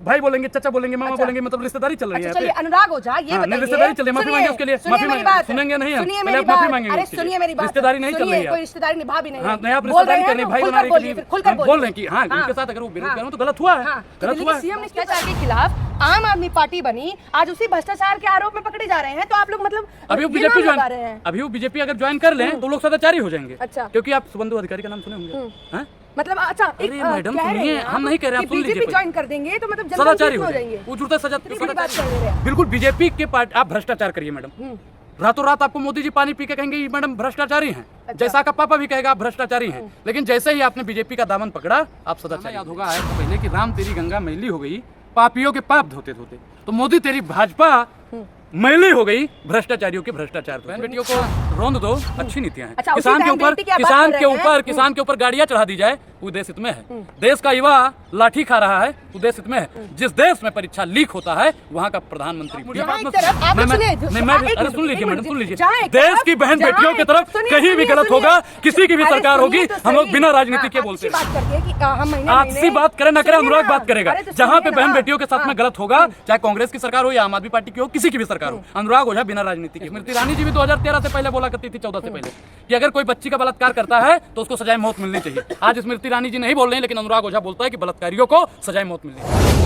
भाई बोलेंगे, चाचा बोलेंगे, मामा बोलेंगे, मतलब रिश्तेदारी चल रही है। चलिए अनुराग हो जाए, ये बताइए रिश्तेदारी चल रही है, माफी मांगे उसके लिए, माफी मांगे, सुनेंगे नहीं हम, सुनिए पहले मेरी आप माफी बात, मांगेंगे अरे उसके लिए। सुनिए मेरी बात, रिश्तेदारी नहीं चल रही है, कोई रिश्तेदारी निभा भी नहीं हाँ, है। नहीं आप रिश्तेदारी करनी भाई बनाने के लिए खुलकर बोल रहे हैं कि हाँ उनके साथ अगर वो विरोध कर रहे हो तो गलत हुआ है, गलत हुआ है। सीएम ने भ्रष्टाचार के खिलाफ आम आदमी पार्टी बनी, आज उसी भ्रष्टाचार के आरोप में पकड़े जा रहे हैं, तो आप लोग मतलब अभी वो बीजेपी ज्वाइन, अभी वो बीजेपी अगर ज्वाइन कर लें तो लोग सदाचारी हो जाएंगे। अच्छा, क्योंकि आप सुबंधु अधिकारी का नाम सुने होंगे, मतलब अच्छा एक मैडम सुनिए, हम नहीं कह रहे, आप सुन लीजिए, ज्वाइन कर देंगे तो मतलब सदाचारी हो जाएंगे, वो जुड़ता सदाचारी। बिल्कुल बीजेपी के पार्टी आप भ्रष्टाचार करिए मैडम, रातों रात आपको मोदी जी पानी पी के कहेंगे मैडम भ्रष्टाचारी हैं, जैसा का पापा भी कहेगा आप भ्रष्टाचारी हैं, लेकिन जैसे ही आपने बीजेपी का दामन पकड़ा आप सदाचारी। याद होगा आया पहले कि राम तेरी गंगा मैली हो गई पापियों के पाप धोते धोते, तो मोदी तेरी भाजपा मैली हो गई भ्रष्टाचारियों के भ्रष्टाचार। बहन बेटियों को रोंद दो, अच्छी नीतियां हैं। अच्छा, किसान के ऊपर गाड़ियां चढ़ा दी जाए वो देश हित में है। देश का युवा लाठी खा रहा है वो देश हित में है। जिस देश में परीक्षा लीक होता है वहाँ का प्रधानमंत्री, अरे सुन लीजिए मैडम, सुन लीजिए, देश की बहन बेटियों की तरफ कहीं भी गलत होगा, किसी की भी सरकार होगी, हम लोग बिना राजनीति के बोलते हैं। आपसी बात करें ना करें, अनुराग बात करेगा। जहाँ पे बहन बेटियों के साथ में गलत होगा, चाहे कांग्रेस की सरकार हो या आम आदमी पार्टी की हो, किसी की भी सरकार हो, अनुराग ओझा बिना राजनीति के। स्मृति ईरानी जी भी 2013 से पहले बोला करती थी, 14 से पहले, कि अगर कोई बच्ची का बलात्कार करता है तो उसको सजाए मौत मिलनी चाहिए। आज स्मृति ईरानी जी नहीं बोल रहे हैं, लेकिन अनुराग ओझा बोलता है कि बलात्कारियों को सजाए मौत मिलनी चाहिए।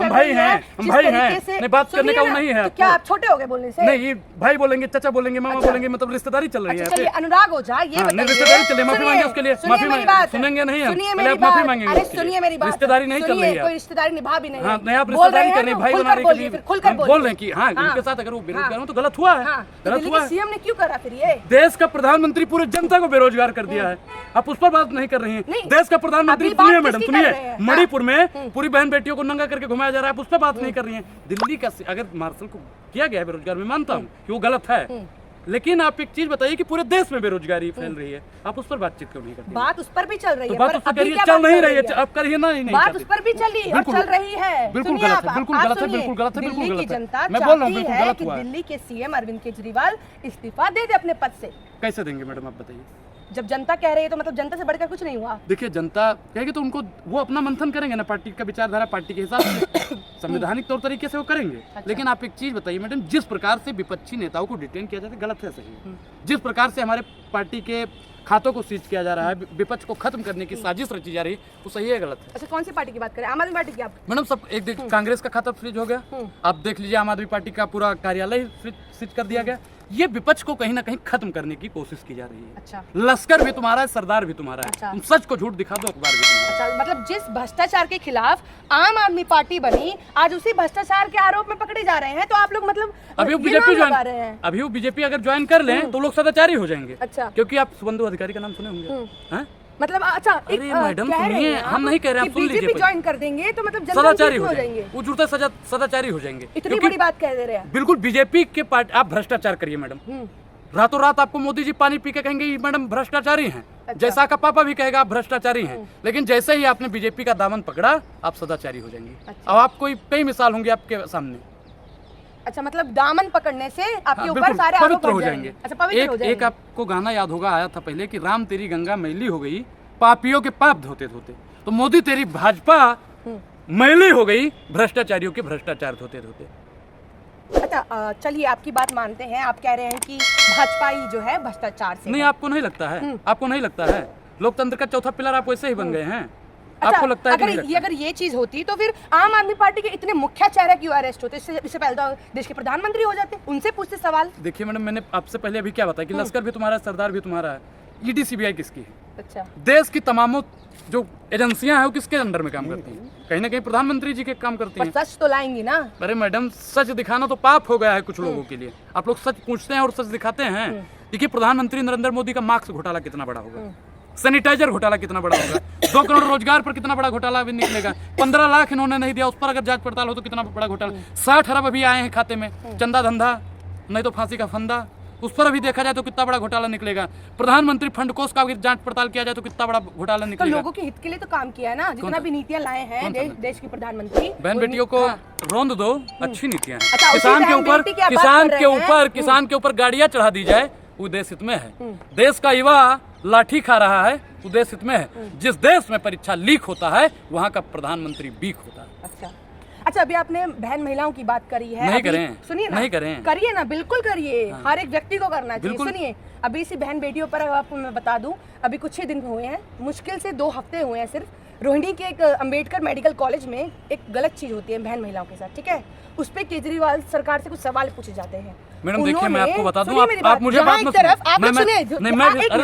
हम भाई हैं, हम भाई हैं, नहीं बात करने का वो नहीं है। क्या आप छोटे हो गए बोलने से? नहीं, भाई बोलेंगे, चाचा बोलेंगे, मामा बोलेंगे, मतलब रिश्तेदारी चल रही है। चलिए अनुराग हो जाए, ये बताइए, रिश्तेदारी चल रही है, माफी मांगे उसके लिए, माफी मांगे, सुनेंगे नहीं हम, पहले आप माफी मांगेंगे। अरे सुनिए मेरी बात, रिश्तेदारी नहीं चल रही है, कोई रिश्तेदारी निभा भी नहीं है। हाँ, नहीं आप रिश्तेदारी करनी भाई बनाने के लिए बोल रहे हैं कि हाँ उनके साथ अगर वो विरोध कर रहे हो तो गलत हुआ है, गलत हुआ है। सीएम ने क्यों करा फिर ये? देश का प्रधानमंत्री पूरे जनता को बेरोजगार कर दिया है, आप उस पर बात नहीं कर रही हैं। देश का प्रधानमंत्री, सुनिए मैडम, सुनिए, मणिपुर में पूरी बहन बेटियों को नंगा करके घुमाया जा रहा है, आप उस पर बात नहीं कर रही हैं। दिल्ली का अगर मार्शल को किया गया है बेरोजगार, मैं मानता हूँ कि वो गलत है, लेकिन आप एक चीज बताइए कि पूरे देश में बेरोजगारी फैल रही है, आप उस पर बातचीत क्यों नहीं करती? बात उस पर भी चल रही है, बात उस पर करिए, चल नहीं रही है, आप करिए ना, नहीं बात उस पर भी चल रही है, चल रही है। बिल्कुल गलत है, बिल्कुल गलत है, बिल्कुल गलत है, बिल्कुल गलत है। जनता मैं बोल रहा हूँ बिल्कुल गलत कि हुआ है। दिल्ली के सीएम अरविंद केजरीवाल इस्तीफा दे दे अपने पद से। कैसे देंगे मैडम आप बताइए? जब जनता कह रही है तो मतलब जनता से बढ़कर कुछ नहीं हुआ। देखिए जनता कहेगी तो उनको वो अपना मंथन करेंगे ना, पार्टी का विचारधारा पार्टी के हिसाब से संवैधानिक तौर तरीके से वो करेंगे। अच्छा। लेकिन आप एक चीज बताइए मैडम, जिस प्रकार से विपक्षी नेताओं को डिटेन किया जाता है गलत है, सही है। जिस प्रकार से हमारे पार्टी के खातों को सीज किया जा रहा है, विपक्ष को खत्म करने की साजिश रची जा रही है, वो सही है गलत है? अच्छा, कौन सी पार्टी की बात करें? आम आदमी पार्टी की? आप मैडम सब एक देख, कांग्रेस का खाता फ्रीज हो गया, आप देख लीजिए आम आदमी पार्टी का पूरा कार्यालय सीज कर दिया गया। ये विपक्ष को कहीं ना कहीं खत्म करने की कोशिश की जा रही है। अच्छा। लश्कर भी तुम्हारा है, सरदार भी तुम्हारा है। अच्छा। तुम सच को झूठ दिखा दो, अखबार भी तुम्हारा। अच्छा, मतलब जिस भ्रष्टाचार के खिलाफ आम आदमी पार्टी बनी, आज उसी भ्रष्टाचार के आरोप में पकड़े जा रहे हैं, तो आप लोग मतलब अभी वो बीजेपी अगर ज्वाइन कर लें तो लोग सदाचारी हो जाएंगे। अच्छा, क्योंकि आप सुबंधु अधिकारी का नाम सुने होंगे, मतलब अच्छा अरे मैडम सुनिए, हम नहीं कह रहे, आप सुन लीजिए, बीजेपी ज्वाइन कर देंगे तो मतलब सदाचारी हो जाएंगे, वो जुड़ता सदाचारी हो जाएंगे। इतनी बड़ी बात कह दे रहे हैं। बिल्कुल बीजेपी के पार्टी आप भ्रष्टाचार करिए मैडम, रातों रात आपको मोदी जी पानी पी के कहेंगे मैडम भ्रष्टाचारी हैं, जैसा का पापा भी कहेगा आप भ्रष्टाचारी हैं, लेकिन जैसे ही आपने बीजेपी का दामन पकड़ा आप सदाचारी हो जाएंगे। अब आपको कई मिसाल होंगी आपके सामने। अच्छा, मतलब दामन पकड़ने से आपके ऊपर सारे आरोप पवित्र हो जाएंगे। अच्छा, पवित्र हो जाएंगे। एक आपको गाना याद होगा आया था पहले कि राम तेरी गंगा मैली हो गई पापियों के पाप धोते धोते, तो मोदी तेरी भाजपा मैली हो गई भ्रष्टाचारियों के भ्रष्टाचार धोते धोते। अच्छा, चलिए आपकी बात मानते हैं, आप कह रहे हैं कि भाजपा ही जो है भ्रष्टाचार से। नहीं, आपको नहीं लगता है? आपको नहीं लगता है? लोकतंत्र का चौथा पिलर आप वैसे ही बन गए हैं। अच्छा, आपको लगता है अगर ये चीज होती तो फिर आम आदमी पार्टी के इतने मुख्य चेहरे क्यों अरेस्ट होते? इससे पहले तो देश के प्रधानमंत्री हो जाते, उनसे पूछते सवाल। देखिए मैडम, मैंने आपसे पहले अभी क्या बताया कि लश्कर भी तुम्हारा है, सरदार भी तुम्हारा है, ईडी सीबीआई किसकी है? अच्छा, देश की तमाम जो एजेंसियां हैं वो किसके अंडर में काम करती हैं? कहीं ना कहीं प्रधानमंत्री जी के काम करती हैं। सच तो लाएंगी ना? अरे मैडम, सच दिखाना तो पाप हो गया है कुछ लोगों के लिए। आप लोग सच पूछते हैं और सच दिखाते हैं। देखिए प्रधानमंत्री नरेंद्र मोदी का मास्क घोटाला कितना बड़ा होगा, सैनिटाइजर घोटाला कितना बड़ा होगा, 2 करोड़ रोजगार पर कितना बड़ा घोटाला अभी निकलेगा, 15 लाख इन्होंने नहीं दिया, उस पर अगर जांच पड़ताल हो तो कितना बड़ा घोटाला, 60 अरब अभी आए हैं खाते में, चंदा धंधा नहीं तो फांसी का फंदा, उस पर अभी देखा जाए तो कितना बड़ा घोटाला निकलेगा। प्रधानमंत्री फंड कोष का अगर जांच पड़ताल किया जाए तो कितना बड़ा घोटाला निकलेगा। तो लोगों के हित के लिए तो काम किया है ना, जितना भी नीतियां लाए हैं देश की प्रधानमंत्री। बहन बेटियों को रोंद दो, अच्छी नीतियां हैं। अच्छा, किसान के ऊपर गाड़ियां चढ़ा दी जाए वो देश हित में है। देश का युवा लाठी खा रहा है वो देश हित में है। जिस देश में परीक्षा लीक होता है वहाँ का प्रधानमंत्री वीक होता है। अच्छा, अभी आपने बहन महिलाओं की बात करी है, नहीं करें, सुनिए ना, नहीं करें, करिए ना, बिल्कुल करिए। हर एक व्यक्ति को करना चाहिए। सुनिए, अभी इसी बहन बेटियों पर आपको मैं बता दूं, अभी कुछ ही दिन हुए हैं, मुश्किल से 2 हफ्ते हुए हैं सिर्फ, रोहिणी के एक अंबेडकर मेडिकल कॉलेज में एक गलत चीज होती है बहन महिलाओं के साथ, ठीक है, उस पे केजरीवाल सरकार से कुछ सवाल पूछे जाते हैं। मैडम देखिए, मैं आपको बता दूं, आप मुझे बात मत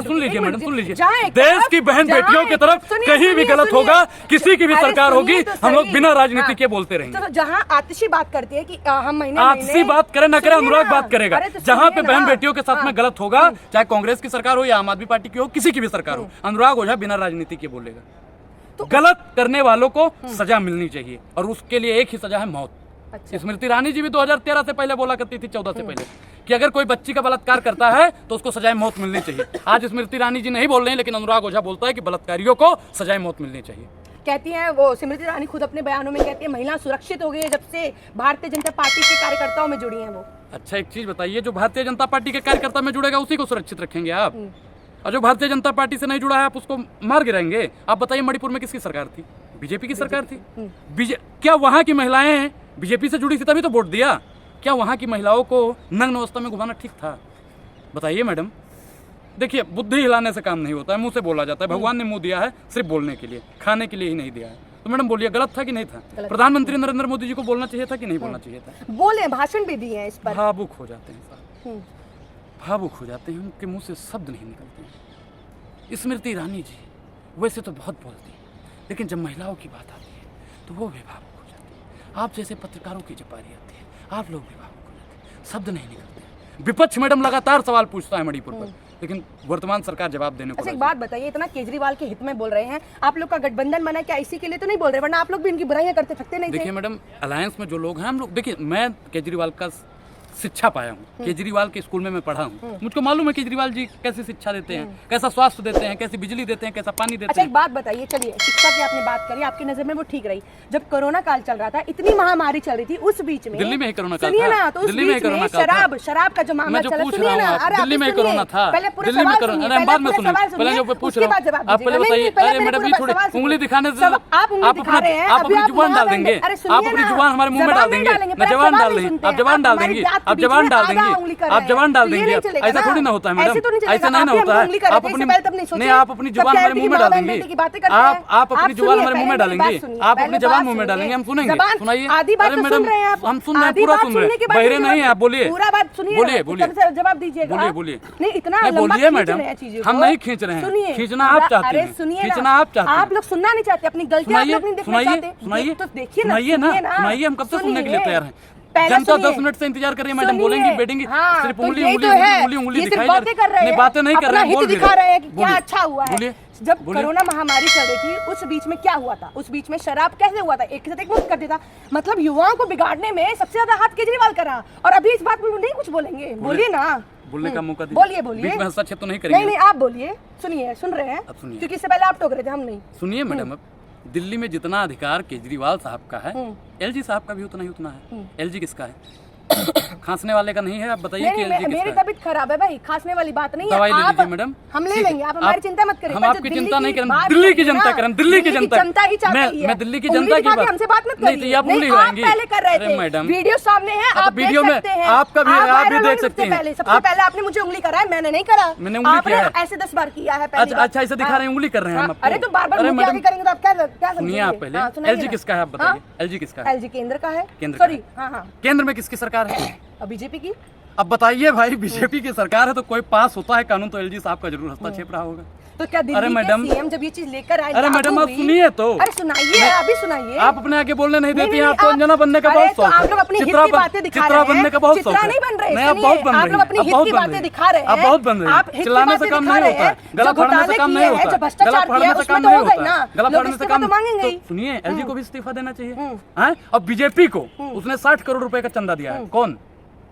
सुन लीजिए मैडम, सुन लीजिए। देश की बहन बेटियों की तरफ कहीं भी गलत होगा, किसी की भी सरकार होगी, हम लोग बिना राजनीति के बोलते रहेंगे। जहाँ आतिशी बात करती है कि हम महीने आतिशी बात करे ना करे, अनुराग बात करेगा। जहाँ पे बहन बेटियों के साथ में गलत होगा, चाहे कांग्रेस की सरकार हो या आम आदमी पार्टी की हो, किसी की भी सरकार हो, अनुराग ओझा बिना राजनीति के बोलेगा। गलत करने वालों को सजा मिलनी चाहिए और उसके लिए एक ही सजा है, मौत। अच्छा। स्मृति ईरानी जी भी 2013 से पहले बोला करती थी, 14 से पहले, कि अगर कोई बच्ची का बलात्कार करता है तो उसको सजाए मौत मिलनी चाहिए। आज स्मृति ईरानी जी नहीं बोल रहे हैं, लेकिन अनुराग ओझा बोलता है कि बलात्कारियों को सजाए मौत मिलनी चाहिए। कहती हैं वो स्मृति ईरानी खुद अपने बयानों में कहती है महिला सुरक्षित हो गई है जब से भारतीय जनता पार्टी के कार्यकर्ताओं में जुड़ी हैं वो। अच्छा, एक चीज बताइए, जो भारतीय जनता पार्टी के कार्यकर्ता में जुड़ेगा उसी को सुरक्षित रखेंगे आप, और जो भारतीय जनता पार्टी से नहीं जुड़ा है आप उसको मार गिराएंगे। आप बताइए, मणिपुर में किसकी सरकार थी? बीजेपी की सरकार थी। क्या वहाँ की महिलाएं बीजेपी से जुड़ी थी तभी तो वोट दिया? क्या वहाँ की महिलाओं को नग्न अवस्था में घुमाना ठीक था? बताइए मैडम। देखिए, बुद्धि हिलाने से काम नहीं होता है, मुंह से बोला जाता है। भगवान ने मुंह दिया है सिर्फ बोलने के लिए, खाने के लिए ही नहीं दिया है। तो मैडम बोलिए, गलत था कि नहीं था? प्रधानमंत्री नरेंद्र मोदी जी को बोलना चाहिए था कि नहीं बोलना चाहिए था? बोले, भाषण भी दिए हैं इस पर। भावुक हो जाते हैं साहब, भावुक हो जाते हैं, उनके मुंह से शब्द नहीं निकलते हैं। स्मृति ईरानी जी वैसे तो बहुत बोलती है, लेकिन जब महिलाओं की बात आती है तो वो भी भावुक हो जाती है। आप जैसे पत्रकारों की जब बारी आती है, आप लोग भी भावुक हो जाते हैं, शब्द नहीं निकलते। विपक्ष मैडम लगातार सवाल पूछता है मणिपुर पर, लेकिन वर्तमान सरकार जवाब देने को। अच्छा, एक बात बताइए, इतना केजरीवाल के हित में बोल रहे हैं, आप लोग का गठबंधन बना, क्या इसी के लिए तो नहीं बोल रहे? वरना आप लोग भी इनकी बुराइयां करते थकते नहीं थे। देखिए मैडम, अलायंस में जो लोग हैं हम लोग, देखिए मैं केजरीवाल का शिक्षा पाया हूँ, केजरीवाल के स्कूल में मैं पढ़ा हूँ, मुझको मालूम है केजरीवाल जी कैसी शिक्षा देते हैं, कैसा स्वास्थ्य देते हैं, कैसी बिजली देते हैं, कैसा पानी देते हैं। अच्छा, एक बात बताइए, चलिए शिक्षा की आपने बात करी, आपकी नजर में वो ठीक रही। जब कोरोना काल चल रहा था, इतनी महामारी चल रही थी, उस बीच में दिल्ली में ही कोरोना काल था, सुनिए ना, तो दिल्ली में कोरोना काल था, शराब का जो मामला चला, सुनिए ना, दिल्ली में कोरोना था, दिल्ली में कोरोना, अरे बाद में सुनिए, पहले जो पूछ रहा हूँ आप पहले बताइए। अरे मैडम ये थोड़ी उंगली दिखाने से आप अपनी जुबान डाल देंगे, आप अपनी जुबान हमारे मुंह में डाल देंगे, मैं जवान डाल देंगे, आप जवान डाल देंगे, आप जवान डाल देंगे, आप जवान डाल देंगे। ऐसा थोड़ी ना होता है मैडम, ऐसा नहीं ना होता है। आप अपनी नहीं, आप अपनी जुबान हमारे मुंह में डाल देंगे, आप अपनी जुबान हमारे मुंह में डालेंगे, आप अपनी जबान मुंह में डालेंगे, हम सुनेंगे। सुनाइए। अरे मैडम हम सुन रहे हैं, पूरा सुन रहे हैं, बहरे नहीं है आप, बोलिए, पूरा बात सुनिए, बोलिए, बोलिए, जवाब दीजिएगा, बोलिए, बोलिए। नहीं इतना बोलिए मैडम, हम नहीं खींच रहे हैं, खींचना आप चाहते हैं, खींचना आप चाहते हैं। आप लोग सुनना नहीं चाहते, अपनी गलतियां नहीं देखना चाहते। सुनाइए, तो देखिए ना, सुनाइए, हम कब से सुनने के लिए तैयार हैं। जनता 10 मिनट से इंतजार कर रही है मैडम, बोलेंगी बैठेंगी, सिर्फ उंगली उंगली उंगली उंगली दिखाई जा रही है। बातें नहीं कर रहे हैं, बोल दिखा रहे हैं कि क्या अच्छा हुआ है। बोलिए, जब कोरोना महामारी चल रही थी, उस बीच में क्या हुआ था? उस बीच में शराब कैसे हुआ था? एक के साथ एक मुक्त कर देता, मतलब युवाओं को बिगाड़ने में सबसे ज्यादा हाथ केजरीवाल करा, और अभी इस बात में नहीं कुछ बोलेंगे। बोलिए ना, बोलने का मौका दीजिए, बोलिए, बीच में हस्तक्षेप तो नहीं करेंगे। नहीं, आप बोलिए, सुनिए, सुन रहे हैं, क्योंकि इससे पहले आप टोक रहे थे, हम नहीं। सुनिए मैडम, दिल्ली में जितना अधिकार केजरीवाल साहब का है, एलजी साहब का भी उतना ही है। एलजी किसका है? खांसने वाले का नहीं है। आप बताइए कि एलजी किसका है? मेरी तबीयत खराब है भाई, खांसने वाली बात नहीं है। दवाई ले लीजिए मैडम, हम ले लेंगे, आप हमारी चिंता मत करिए। हम आपकी चिंता नहीं करें, दिल्ली की जनता करें, दिल्ली की जनता ही चाहती है। मैं दिल्ली की जनता की बात, हमसे बात मत करिए। नहीं, आप उंगली लगाएंगी। पहले कर रहे थे मैडम, वीडियो सामने है, आप वीडियो में आपका भी आप भी देख सकते हैं। सबसे पहले आपने मुझे उंगली करा है, मैंने नहीं करा। मैंने उंगली किया है, ऐसे 10 बार किया है। अच्छा, ऐसे दिखा रहे हैं, उंगली कर रहे हैं हम आपको। अरे तो बार-बार करेंगे तो आप क्या सुनिए। आप पहले एलजी किसका है आप बताइए? एलजी किसका है? एलजी केंद्र का है। सॉरी, हाँ, केंद्र में किसकी सरकार है? बीजेपी की। अब बताइए भाई, बीजेपी की सरकार है तो कोई पास होता है कानून तो एलजी साहब का जरूर हस्तक्षेप रहा होगा। तो क्या दिल्ली के सीएम जब ये चीज लेकर आए? अरे मैडम आप सुनिए तो। अरे सुनाइए, अभी सुनाइए। आप अपने आगे बोलने नहीं देती हैं, आपको अंजना बनने का बहुत शौक है। आप लोग अपनी हित की बातें दिखा रहे हैं, बनने का बहुत शौक है। नहीं बन रहे, आप बहुत बन रही हैं, आप लोग अपनी हित की बातें दिखा रहे हैं, आप बहुत बन रही हैं। चिल्लाने से काम नहीं होता है, गला फाड़ने से काम नहीं होता है, गला फाड़ने से काम नहीं होता है, गला फाड़ने से काम मांगेंगे। सुनिए, एलजी को भी इस्तीफा देना चाहिए। अब बीजेपी को उसने 60 करोड़ रुपए का चंदा दिया है। कौन?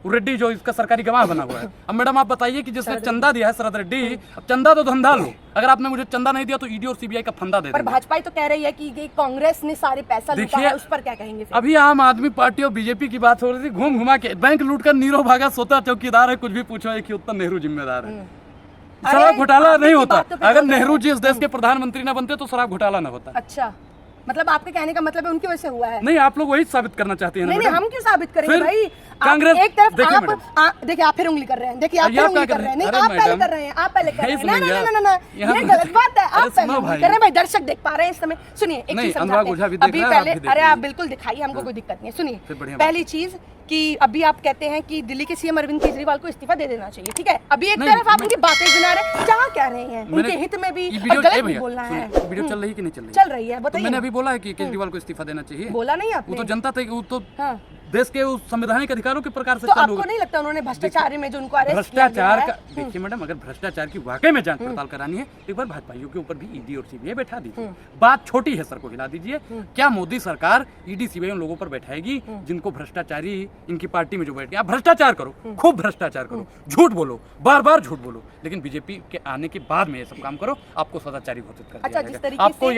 रेड्डी, जो इसका सरकारी गवाह बना हुआ है। अब मैडम आप बताइए कि जिसने चंदा दिया है शरद रेड्डी, अब चंदा तो धंधा लो, अगर आपने मुझे चंदा नहीं दिया तो ईडी और सीबीआई का फंदा दे। पर भाजपा तो कह रही है कि कांग्रेस ने सारे पैसा लूटा है, उस पर क्या कहेंगे? अभी आम आदमी पार्टी और बीजेपी की बात हो रही थी, घूम घुमा के बैंक लूट कर नीरो भागा, सोता चौकीदार है, कुछ भी पूछो एक ही उत्तर, नेहरू जिम्मेदार है। शराब घोटाला नहीं होता। बात तो फिर अगर होता है। नेहरू जी इस देश के प्रधानमंत्री न बनते तो शराब घोटाला न होता। अच्छा, मतलब आपके कहने का मतलब है उनकी वजह से हुआ है? नहीं, आप लोग वही साबित करना चाहते हैं ना नहीं नहीं, मैडम? हम क्यों साबित करेंगे फिर भाई? कांग्रेस एक तरफ देखिए आप मैडम। देखिए आप फिर उंगली कर रहे हैं, देखिए आप ये फिर आप उंगली क्या कर कर रहे हैं। रहे नहीं, हैं? आप अरे पहले मैडम, कर रहे हैं, आप पहले कर रहे हैं। नहीं ना ना सुनिए, ना ना, यहाँ- ये गलत बात है। अरे आप पहले सुनो उंगली भाई। कर रहे हैं भाई, दर्शक देख पा रहे हैं इस समय। सुनिए एक नहीं, चीज अनुराग समझाते ओझा भी हैं। देख अभी रहा है, आप पहले, भी देख अरे लीजिए। आप बिल्कुल दिखाइए, हमको कोई दिक्कत नहीं है। फिर सुनिए बढ़िया पहली चीज कि अभी आप कहते हैं कि दिल्ली के सीएम अरविंद केजरीवाल को इस्तीफा दे देना चाहिए, ठीक है? अभी एक नहीं, तरफ आप उनकी बातें सुना रहे हैं, क्या कह रहे हैं, उनके हित में भी ये और वीडियो- गलत ए भी भैया, बोलना है। सुनिए, वीडियो चल रही है कि नहीं चल रही? चल रही है, तो बताइए मैंने ना। अभी बोला है कि केजरीवाल को इस्तीफा देना चाहिए। बोला नहीं वो आपने? तो जनता थे, वो तो हाँ। देश के उस संवैधानिक अधिकारों के प्रकार से तो चालू आपको होगा। नहीं लगता उन्होंने भ्रष्टाचार में जो उनको अरेस्ट भ्रष्टाचार का देखिए मैडम, अगर भ्रष्टाचार की वाकई में जांच पड़ताल करानी है, एक बार भाजपाइयों के ऊपर भी ईडी और सीबीआई बैठा दीजिए। बात छोटी है, सर को हिला दीजिए। क्या मोदी सरकार ईडी सीबीआई उन लोगों पर बैठाएगी जिनको भ्रष्टाचारी इनकी पार्टी में जो बैठ गए? आप भ्रष्टाचार करो, खूब भ्रष्टाचार करो, झूठ बोलो, बार बार झूठ बोलो, लेकिन बीजेपी के आने के बाद में ये सब काम करो, आपको सदाचारी घोषित कर दिया अच्छा, जाएगा। जिस तरीके आपको से